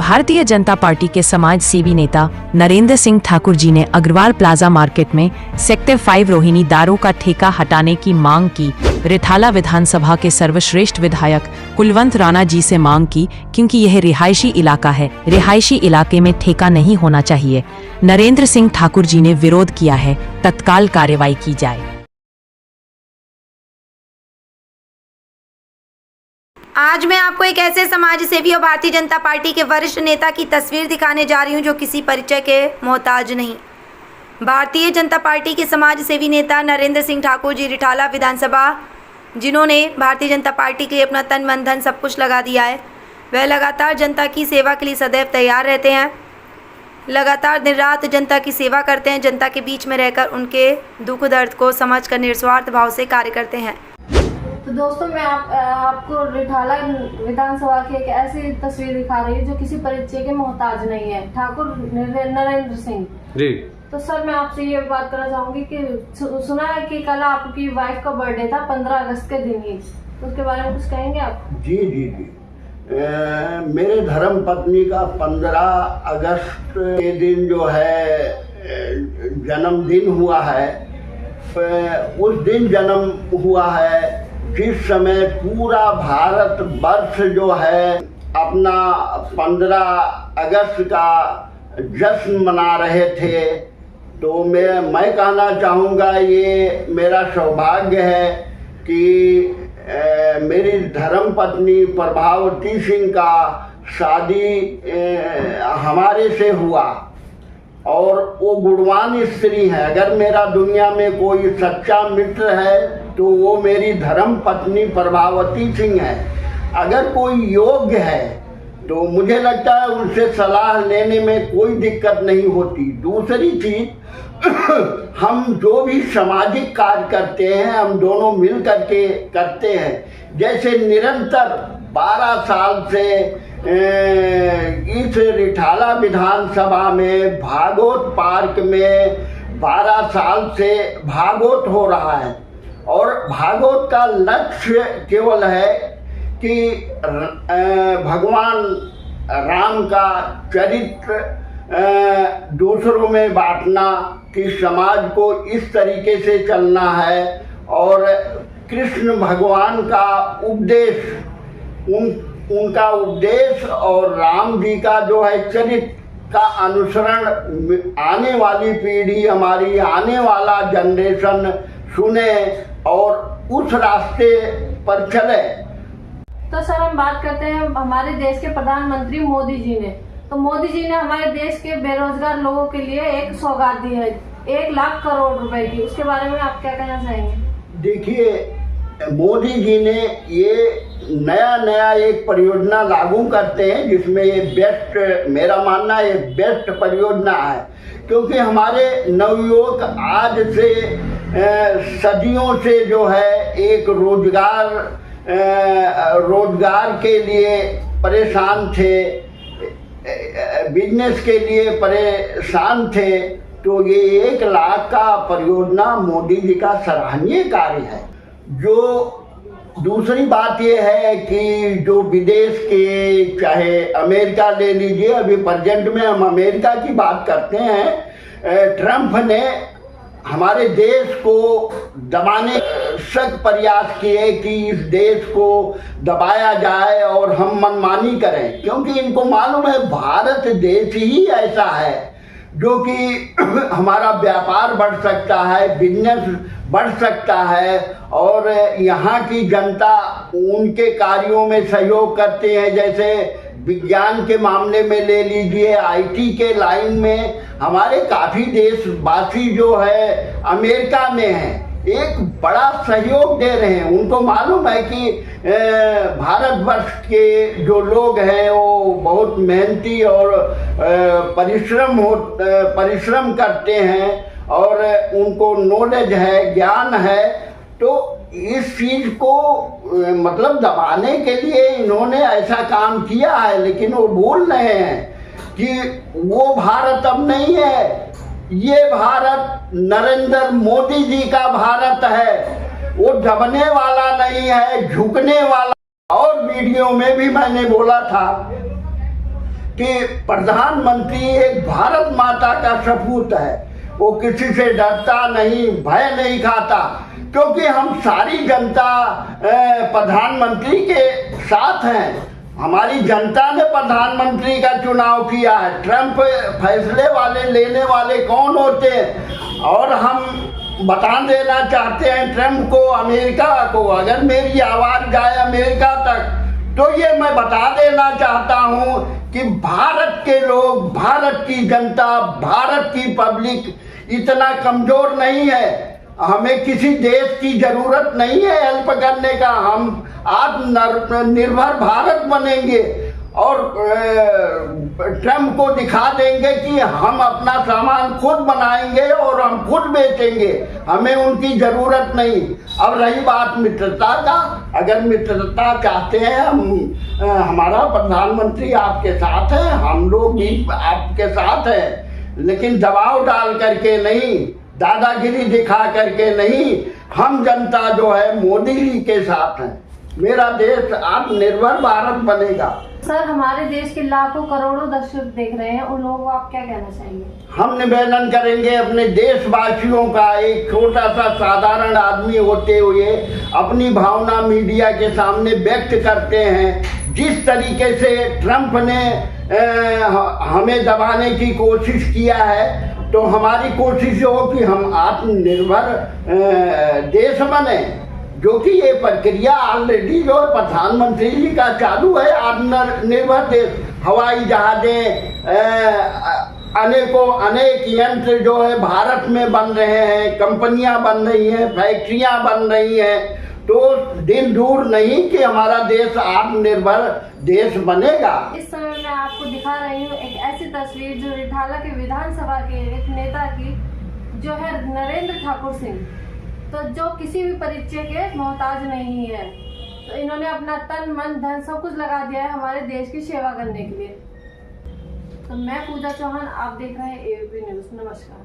Bharatiya Janata party के समाज सेवी नेता नरेंद्र सिंह ठाकुर जी ने अग्रवाल प्लाजा मार्केट में सेक्टर 5 रोहिणी दारू का ठेका हटाने की मांग की। रिठाला विधानसभा के सर्वश्रेष्ठ विधायक कुलवंत राणा जी से मांग की, क्योंकि यह रिहायशी इलाका है, रिहायशी इलाके में ठेका नहीं होना चाहिए। नरेंद्र सिंह ठाकुर जी ने विरोध किया है, तत्काल कार्रवाई की जाए। आज मैं आपको एक ऐसे समाज सेवी और भारतीय जनता पार्टी के वरिष्ठ नेता की तस्वीर दिखाने जा रही हूं जो किसी परिचय के मोहताज नहीं। भारतीय जनता पार्टी के समाज सेवी नेता नरेंद्र सिंह ठाकुर जी, रिठाला विधानसभा, जिन्होंने भारतीय जनता पार्टी के लिए अपना तन मन धन सब कुछ लगा दिया है। वह लगातार जनता की सेवा के लिए सदैव तैयार रहते हैं, लगातार दिन रात जनता की सेवा करते हैं, जनता के बीच में रहकर उनके दुख दर्द को समझकर निस्वार्थ भाव से कार्य करते हैं। तो दोस्तों, मैं आपको रिठाला विधानसभा की एक ऐसी तस्वीर दिखा रही हूँ जो किसी परिचय के मोहताज नहीं है, ठाकुर नरेंद्र सिंह जी। तो सर, मैं आपसे ये बात करना चाहूंगी कि सुना है कि कल आपकी वाइफ का बर्थडे था 15 अगस्त के दिन ही, तो उसके बारे में कुछ कहेंगे आप? जी जी जी, मेरे धर्म पत्नी का 15 अगस्त के दिन जो है जन्मदिन हुआ है। उस दिन जन्म हुआ है जिस समय पूरा भारत वर्ष जो है अपना 15 अगस्त का जश्न मना रहे थे। तो मैं कहना चाहूँगा, ये मेरा सौभाग्य है कि मेरी धर्म पत्नी प्रभावती सिंह का शादी हमारे से हुआ, और वो गुणवान स्त्री है। अगर मेरा दुनिया में कोई सच्चा मित्र है तो वो मेरी धर्म पत्नी प्रभावती सिंह है। अगर कोई योग्य है तो मुझे लगता है उनसे सलाह लेने में कोई दिक्कत नहीं होती। दूसरी चीज, हम जो भी सामाजिक कार्य करते हैं हम दोनों मिल करके करते हैं। जैसे निरंतर 12 साल से इस रिठाला विधानसभा में भागवत पार्क में 12 साल से भागवत हो रहा है, और भागवत का लक्ष्य केवल है कि भगवान राम का चरित्र दूसरों में बांटना, कि समाज को इस तरीके से चलना है, और कृष्ण भगवान का उपदेश, उनका उपदेश और राम जी का जो है चरित्र का अनुसरण आने वाली पीढ़ी, हमारी आने वाला जनरेशन सुने और उस रास्ते पर चले। तो सर, हम बात करते हैं हमारे देश के प्रधानमंत्री मोदी जी ने। तो मोदी जी ने हमारे देश के बेरोजगार लोगों के लिए एक सौगात दी है 1 लाख करोड़ रुपए की, उसके बारे में आप क्या कहना चाहेंगे? देखिए, मोदी जी ने ये नया एक परियोजना लागू करते हैं जिसमें ये बेस्ट, मेरा मानना है बेस्ट परियोजना है। क्योंकि हमारे नवयुवक आज से सदियों से जो है एक रोजगार के लिए परेशान थे, बिजनेस के लिए परेशान थे। तो ये 1 लाख का परियोजना मोदी जी का सराहनीय कार्य है। जो दूसरी बात ये है कि जो विदेश के, चाहे अमेरिका ले लीजिए, अभी प्रेजेंट में हम अमेरिका की बात करते हैं, ट्रंप ने हमारे देश को दबाने सख्त प्रयास किए कि इस देश को दबाया जाए और हम मनमानी करें, क्योंकि इनको मालूम है भारत देश ही ऐसा है जो कि हमारा व्यापार बढ़ सकता है, बिजनेस बढ़ सकता है, और यहाँ की जनता उनके कार्यों में सहयोग करते हैं। जैसे विज्ञान के मामले में ले लीजिए, आईटी के लाइन में हमारे काफ़ी देशवासी जो है अमेरिका में हैं, एक बड़ा सहयोग दे रहे हैं। उनको मालूम है कि भारतवर्ष के जो लोग हैं वो बहुत मेहनती और परिश्रम करते हैं, और उनको नॉलेज है, ज्ञान है। तो इस चीज को मतलब दबाने के लिए इन्होंने ऐसा काम किया है, लेकिन वो बोल रहे हैं कि वो भारत अब नहीं है, ये भारत नरेंद्र मोदी जी का भारत है, वो दबने वाला नहीं है, झुकने वाला। और वीडियो में भी मैंने बोला था कि प्रधानमंत्री एक भारत माता का सपूत है। वो किसी से डरता नहीं, भय नहीं खाता, क्योंकि हम सारी जनता प्रधानमंत्री के साथ हैं। हमारी जनता ने प्रधानमंत्री का चुनाव किया है। ट्रंप फैसले वाले लेने वाले कौन होते हैं? और हम बता देना चाहते हैं ट्रंप को, अमेरिका को, अगर मेरी आवाज जाए अमेरिका तक, तो ये मैं बता देना चाहता हूं कि भारत के लोग, भारत की जनता, भारत की पब्लिक इतना कमजोर नहीं है। हमें किसी देश की जरूरत नहीं है हेल्प करने का। हम आत्मनिर्भर भारत बनेंगे और ट्रंप को दिखा देंगे कि हम अपना सामान खुद बनाएंगे और हम खुद बेचेंगे, हमें उनकी जरूरत नहीं। अब रही बात मित्रता का, अगर मित्रता चाहते हैं हमारा प्रधानमंत्री आपके साथ है, हम लोग भी आपके साथ हैं, लेकिन दबाव डाल करके नहीं, दादागिरी दिखा करके नहीं। हम जनता जो है मोदी जी के साथ हैं। मेरा देश आत्मनिर्भर भारत बनेगा। सर, हमारे देश के लाखों करोड़ों दर्शक देख रहे हैं, उन लोगों को आप क्या कहना चाहेंगे? हम निवेदन करेंगे अपने देशवासियों का, एक छोटा सा साधारण आदमी होते हुए अपनी भावना मीडिया के सामने व्यक्त करते हैं। जिस तरीके से ट्रंप ने हमें दबाने की कोशिश किया है, तो हमारी कोशिश हो कि हम आत्मनिर्भर देश बने, जो कि ये प्रक्रिया ऑलरेडी जो प्रधानमंत्री जी का चालू है। आत्मनिर्भर देश, हवाई जहाजें, अनेक यंत्र जो है भारत में बन रहे हैं, कंपनियां बन रही हैं, फैक्ट्रियां बन रही हैं। तो दिन दूर नहीं कि हमारा देश आत्मनिर्भर देश बनेगा। इस समय मैं आपको दिखा रही हूँ एक ऐसी तस्वीर जो रिठाला के विधानसभा के एक नेता की, जो है नरेंद्र ठाकुर सिंह, तो जो किसी भी परिचय के मोहताज नहीं है। तो इन्होंने अपना तन मन धन सब कुछ लगा दिया है हमारे देश की सेवा करने के लिए। तो मैं पूजा चौहान, आप देख रहे हैं ABP न्यूज़। नमस्कार।